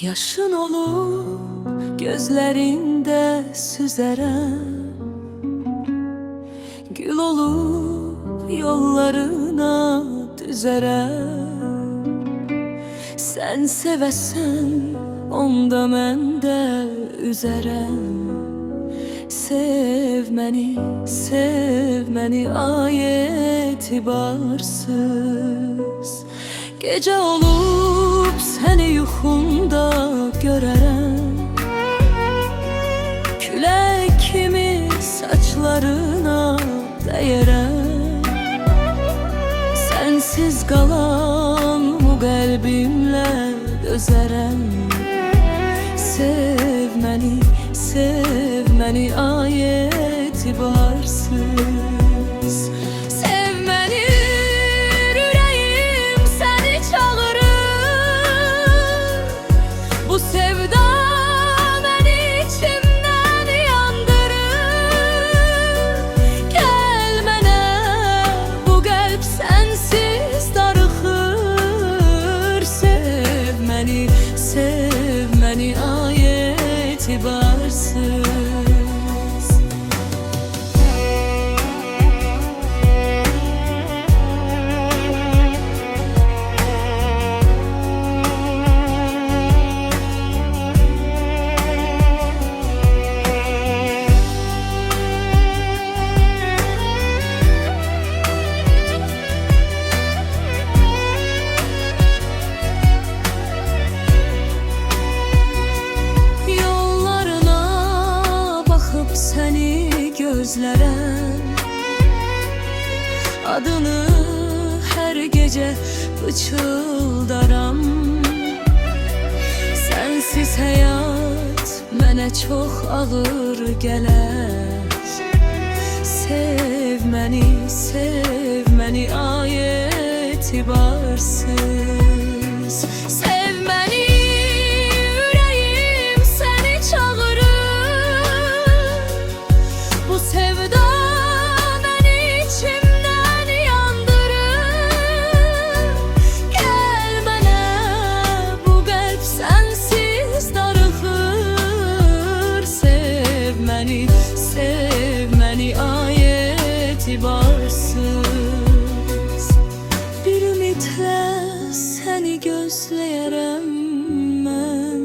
Yaşın olup gözlerinde süzerem, gül olup yollarına düzerem. Sen sevesen onda mən də üzərəm. Sev məni ay etibarsız. Gece olup seni yuxumda görərəm. Külək kimi saçlarına dəyərəm. Sensiz qalan bu qəlbimlə dözərəm. Sev məni ay etibarsız. Sev məni, ürəyim səni çağırır. Bu sevda məni içimdən yandırır. Gəl mənə, bu qəlb sənsiz darıxır. Sev məni ay etibarsız. Seni gözlərəm, adını hər gecə pıçıldaram. Sensiz həyat mənə çox ağır gələr. Sev məni ay etibarsız. Sev məni, ürəyim səni çağırır. Bu sevda məni içimdən yandırır. Gəl mənə, bu qəlb sənsiz darıxır. Sev məni ay etibarsız. Bir ümidlə səni gözləyərəm mən.